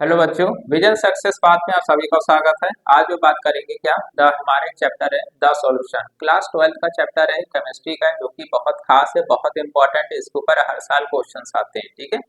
Hello बच्चों, vision success path में आप सभी का स्वागत है। आज जो बात करेंगे क्या द हमारे चैप्टर है द सॉल्यूशन। क्लास 12 का चैप्टर है केमिस्ट्री का, जो कि बहुत खास है, बहुत इंपॉर्टेंट है। इसके ऊपर हर साल क्वेश्चंस आते हैं, ठीक है।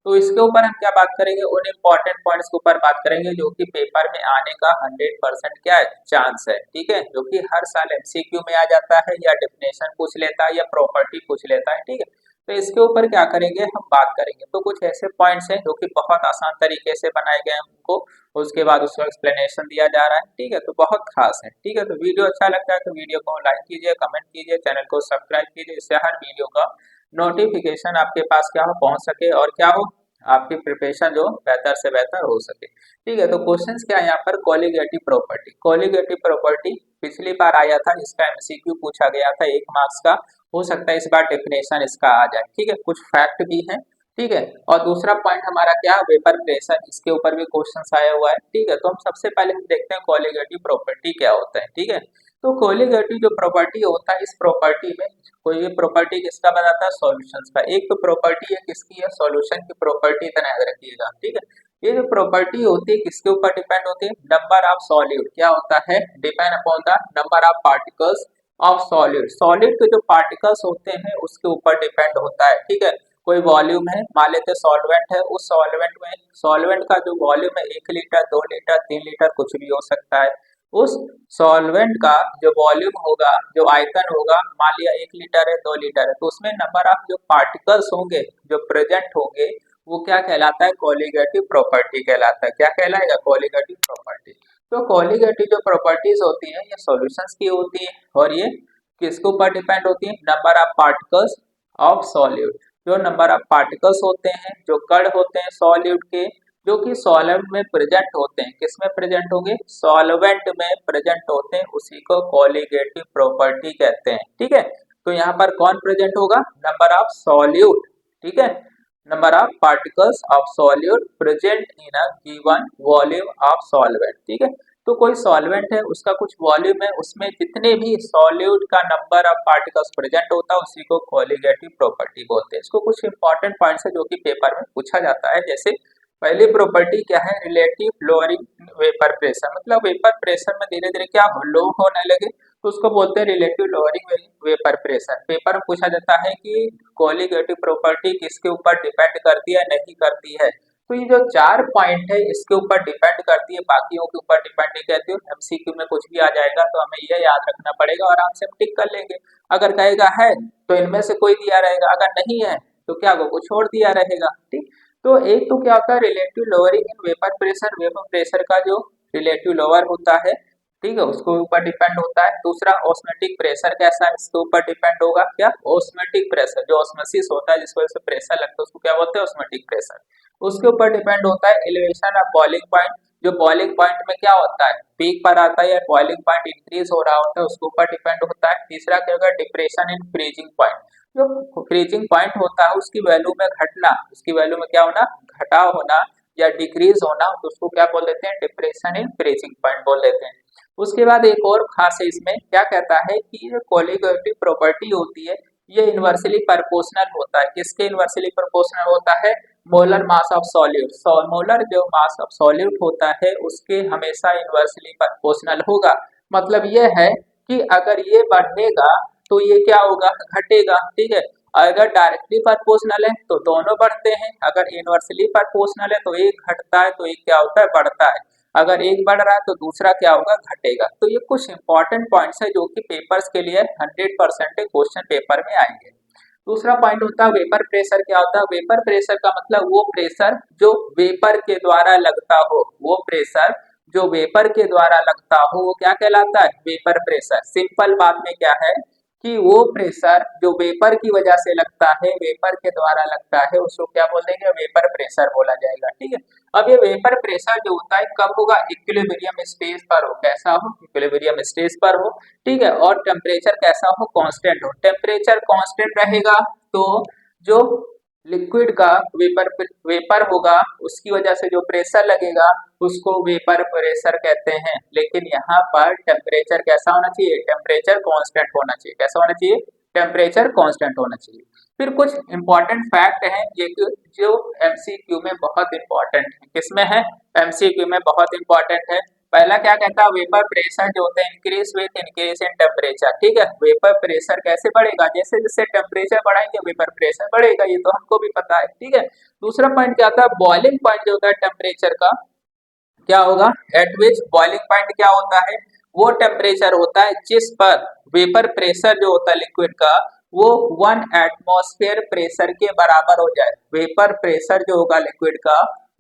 तो इसके ऊपर हम क्या बात करेंगे, उन इम्पोर्टेंट पॉइंट्स के ऊपर बात करेंगे जो कि पेपर में आने का 100% क्या है, चांस है, ठीक है। जो कि हर साल एमसीक्यू में आ जाता है, या डेफिनेशन पूछ लेता है, या प्रॉपर्टी पूछ लेता है, ठीक है। तो इसके ऊपर क्या करेंगे, हम बात करेंगे। तो कुछ ऐसे पॉइंट्स हैं जो कि बहुत आसान तरीके से बनाए गए हैं उनको, उसके बाद उसका एक्सप्लेनेशन दिया जा रहा है, ठीक है। तो बहुत खास है, ठीक है। तो वीडियो अच्छा लगता है तो वीडियो को लाइक कीजिए, कमेंट कीजिए, चैनल को सब्सक्राइब कीजिए, इससे हर वीडियो का नोटिफिकेशन आपके पास क्या हो, पहुंच सके, और क्या हो, आपकी प्रिपरेशन जो बेहतर से बेहतर हो सके, ठीक है। तो क्वेश्चंस क्या है यहाँ पर, कोलिगेटिव प्रॉपर्टी। कोलिगेटिव प्रॉपर्टी पिछली बार आया था, इसका एमसीक्यू पूछा गया था 1 मार्क्स का। हो सकता है इस बार डेफिनेशन इसका आ जाए, ठीक है। कुछ फैक्ट भी है, ठीक है। और दूसरा पॉइंट हमारा क्या, वेपर प्रेशर, इसके ऊपर भी क्वेश्चन आया हुआ है, ठीक है। तो हम सबसे पहले हम देखते हैं कोलिगेटिव प्रॉपर्टी क्या होता है, ठीक है। तो कोलिगेटिव जो प्रॉपर्टी होता है, इस प्रॉपर्टी में कोई भी प्रॉपर्टी किसका बनाता है, सॉल्यूशंस का। एक तो प्रॉपर्टी है किसकी है, सॉल्यूशन की प्रॉपर्टी, इतना याद रखिएगा, ठीक है। ये जो प्रॉपर्टी होती है किसके ऊपर डिपेंड होती है, नंबर ऑफ सॉल्यूट क्या होता है, depend upon the number of particles of solid. Solid के जो पार्टिकल्स होते हैं उसके ऊपर डिपेंड होता है, ठीक है। कोई वॉल्यूम है, मान लेते सॉल्वेंट है, उस सॉल्वेंट में सॉल्वेंट का जो वॉल्यूम है 1 लीटर, 2 लीटर, 3 लीटर, कुछ भी हो सकता है। उस सॉल्वेंट का जो वॉल्यूम होगा, जो आयतन होगा, मान लिया 1 लीटर है, 2 लीटर है, तो उसमें नंबर ऑफ जो पार्टिकल्स होंगे, जो प्रेजेंट होंगे, वो क्या कहलाता है, कोलिगेटिव प्रॉपर्टी कहलाता है। क्या कहलाएगा, कोलिगेटिव प्रॉपर्टी। तो कोलिगेटिव जो प्रॉपर्टीज होती है ये सॉल्यूशंस की होती है, और ये किसके ऊपर डिपेंड होती है, number of particles of solute. जो नंबर ऑफ पार्टिकल्स होते हैं, जो कण होते हैं सॉल्यूट के, जो कि सॉल्वेंट में प्रेजेंट होते हैं, किस में प्रेजेंट होंगे, सॉल्वेंट में प्रेजेंट होते हैं, उसी को कोलिगेटिव प्रॉपर्टी कहते हैं, ठीक है। तो यहाँ पर कौन प्रेजेंट होगा, नंबर ऑफ सॉल्यूट, ठीक है। Number of particles of solute present in a given volume of solvent, ठीक है। तो कोई सॉल्वेंट है, उसका कुछ वॉल्यूम है, उसमें जितने भी सॉल्यूट का नंबर ऑफ पार्टिकल्स प्रेजेंट होता है, उसी को कोलिगेटिव प्रॉपर्टी बोलते हैं। इसको कुछ इंपॉर्टेंट पॉइंट्स है जो कि पेपर में पूछा जाता है। जैसे पहली प्रॉपर्टी क्या है, रिलेटिव लोअरिंग वेपर प्रेशर, मतलब वेपर प्रेशर में धीरे धीरे क्या लो होने लगे, तो उसको बोलते हैं relative lowering vapour pressure. Paper में पूछा जाता है कि कोलिगेटिव प्रॉपर्टी किसके ऊपर डिपेंड करती है, नहीं करती है। तो ये जो 4 पॉइंट है इसके ऊपर डिपेंड करती है, बाकियों के ऊपर डिपेंड नहीं करती है। एमसीक्यू में कुछ भी आ जाएगा तो हमें ये याद रखना पड़ेगा, और आराम से हम टिक कर लेंगे। अगर कहेगा है तो इनमें से कोई दिया रहेगा, अगर नहीं है तो क्या को छोड़ दिया रहेगा, ठीक। तो एक तो क्या होता है, relative lowering in vapour pressure. Vapour pressure का जो रिलेटिव लोअर होता है, ठीक है, उसके ऊपर डिपेंड होता है। दूसरा ऑस्मेटिक प्रेशर कैसा है, इसके ऊपर डिपेंड होगा क्या, ऑस्मेटिक प्रेशर, जो ऑस्मोसिस होता है जिस वजह से प्रेशर लगता है उसको क्या बोलते हैं, ऑस्मेटिक प्रेशर। उसके ऊपर डिपेंड होता है एलिवेशन ऑफ बॉइलिंग पॉइंट। जो बॉइलिंग पॉइंट में क्या होता है, पीक पर आता है या बॉइलिंग पॉइंट इंक्रीज हो रहा होता है, उसके ऊपर डिपेंड होता है। तीसरा क्या होगा, डिप्रेशन इन फ्रीजिंग पॉइंट। जो फ्रीजिंग पॉइंट होता है उसकी वैल्यू में घटना, उसकी वैल्यू में क्या होना, घटाव होना या डिक्रीज होना, तो उसको क्या बोल देते हैं, डिप्रेशन इन फ्रीजिंग पॉइंट बोल देते हैं। उसके बाद एक और खास है इसमें, क्या कहता है कि ये कोलिगेटिव प्रॉपर्टी होती है, ये इनवर्सली प्रोपोर्शनल होता है। किसके इनवर्सली प्रोपोर्शनल होता है, molar mass of solute. Molar जो मास ऑफ सॉल्यूट होता है उसके हमेशा इनवर्सली प्रोपोर्शनल होगा। मतलब ये है कि अगर ये बढ़ेगा तो ये क्या होगा, घटेगा, ठीक है। अगर डायरेक्टली प्रोपोर्शनल है तो दोनों बढ़ते हैं, अगर इनवर्सली प्रोपोर्शनल है तो एक घटता है तो एक क्या होता है, बढ़ता है। अगर एक बढ़ रहा है तो दूसरा क्या होगा, घटेगा। तो ये कुछ इंपॉर्टेंट पॉइंट्स है जो कि पेपर्स के लिए 100% क्वेश्चन पेपर में आएंगे। दूसरा पॉइंट होता है वेपर प्रेशर। क्या होता है, वेपर प्रेशर का मतलब वो प्रेशर जो वेपर के द्वारा लगता हो, वो प्रेशर जो वेपर के द्वारा लगता हो वो क्या कहलाता है, वेपर प्रेशर। सिंपल बात में क्या है कि वो प्रेशर जो वेपर की वजह से लगता है, वेपर के द्वारा लगता है, उसको क्या बोल देंगे, वेपर प्रेशर बोला जाएगा, ठीक है। अब ये वेपर प्रेशर जो होता है कब होगा, इक्विलिब्रियम स्टेज पर हो, कैसा हो, इक्विलिब्रियम स्टेज पर हो, ठीक है। और टेम्परेचर कैसा हो, कांस्टेंट हो। टेम्परेचर कांस्टेंट रहेगा तो जो लिक्विड का वेपर वेपर होगा उसकी वजह से जो प्रेशर लगेगा उसको वेपर प्रेशर कहते हैं। लेकिन यहाँ पर टेम्परेचर कैसा होना चाहिए, टेम्परेचर कांस्टेंट होना चाहिए। कैसा होना चाहिए, टेम्परेचर कांस्टेंट होना चाहिए। फिर कुछ इंपॉर्टेंट फैक्ट हैं ये जो एमसीक्यू में बहुत इंपॉर्टेंट है। किसमें है? एमसीक्यू में बहुत इंपॉर्टेंट है। पहला क्या कहता है? वेपर प्रेशर जो होता है increase with increase in temperature. ठीक है, वेपर प्रेशर कैसे बढ़ेगा? जैसे जैसे टेम्परेचर बढ़ाएंगे वेपर प्रेशर बढ़ेगा, ये तो हमको भी पता है। ठीक है, दूसरा पॉइंट क्या होता है? बॉइलिंग पॉइंट जो होता है टेम्परेचर का क्या होगा? एट विच बॉइलिंग पॉइंट क्या होता है? वो टेम्परेचर होता है जिस पर वेपर प्रेशर जो होता है लिक्विड का वो 1 एटमॉस्फेयर प्रेशर के बराबर हो जाए। वेपर प्रेशर जो होगा लिक्विड का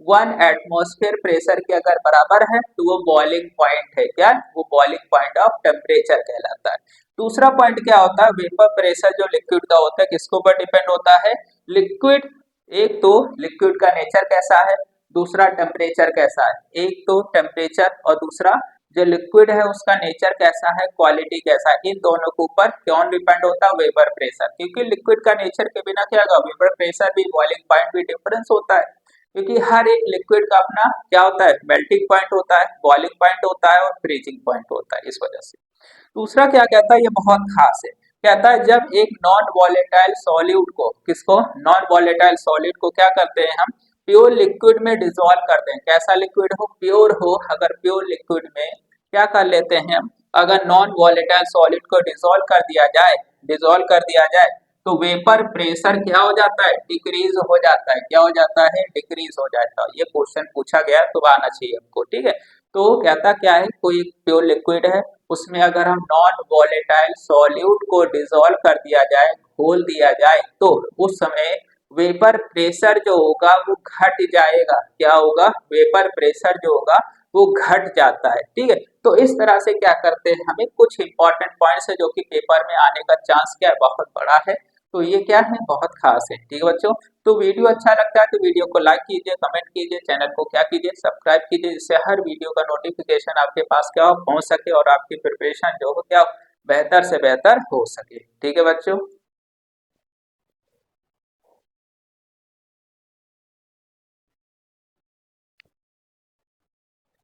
1 एटमॉस्फेयर प्रेशर के अगर बराबर है तो वो बॉइलिंग पॉइंट है। क्या? वो बॉइलिंग पॉइंट ऑफ टेम्परेचर कहलाता है। दूसरा पॉइंट क्या होता है? वेपर प्रेशर जो लिक्विड का होता है किसके ऊपर डिपेंड होता है? लिक्विड, एक तो लिक्विड का नेचर कैसा है, दूसरा टेम्परेचर कैसा है। एक तो टेम्परेचर और दूसरा जो लिक्विड है उसका नेचर कैसा है, क्वालिटी कैसा है। इन दोनों के ऊपर कौन डिपेंड होता है? Vapour pressure. क्योंकि लिक्विड का नेचर के बिना क्या होगा? वेपर प्रेशर भी, बॉइलिंग पॉइंट भी डिफरेंस होता है। क्योंकि हर एक लिक्विड का अपना क्या होता है? मेल्टिंग पॉइंट होता है, बॉइलिंग पॉइंट होता है और फ्रीजिंग पॉइंट होता है। इस वजह से दूसरा क्या कहता है? ये बहुत खास है। कहता है जब एक नॉन वॉलेटाइल सॉल्यूट को, किसको? नॉन वॉलेटाइल सॉल्यूट को क्या करते हैं हम? प्योर लिक्विड में डिसॉल्व करते हैं। कैसा लिक्विड हो? प्योर हो। अगर प्योर लिक्विड में क्या कर लेते हैं हम? अगर नॉन वॉलेटाइल सॉलिड को डिसॉल्व कर दिया जाए, डिसॉल्व कर दिया जाए तो वेपर प्रेशर क्या हो जाता है? डिक्रीज हो जाता है। क्या हो जाता है? डिक्रीज हो जाता है। ये क्वेश्चन पूछा गया तो आना चाहिए हमको। ठीक है, तो कहता क्या है? कोई प्योर लिक्विड है उसमें अगर हम नॉन वॉलेटाइल सॉल्यूट को डिसॉल्व कर दिया जाए, घोल दिया जाए, तो उस समय वेपर प्रेशर जो होगा वो घट जाएगा। क्या होगा? वेपर प्रेशर जो होगा वो घट जाता है। ठीक है, तो इस तरह से क्या करते हैं, हमें कुछ इंपॉर्टेंट पॉइंट्स है जो कि पेपर में आने का चांस क्या है? बहुत बड़ा है। तो ये क्या है? बहुत खास है। ठीक है बच्चों, तो वीडियो अच्छा लगता है तो वीडियो को लाइक कीजिए, कमेंट कीजिए, चैनल को क्या कीजिए? सब्सक्राइब कीजिए, जिससे हर वीडियो का नोटिफिकेशन आपके पास क्या हो? पहुंच सके और आपकी प्रिपरेशन जो हो क्या बेहतर से बेहतर हो सके। ठीक है बच्चों।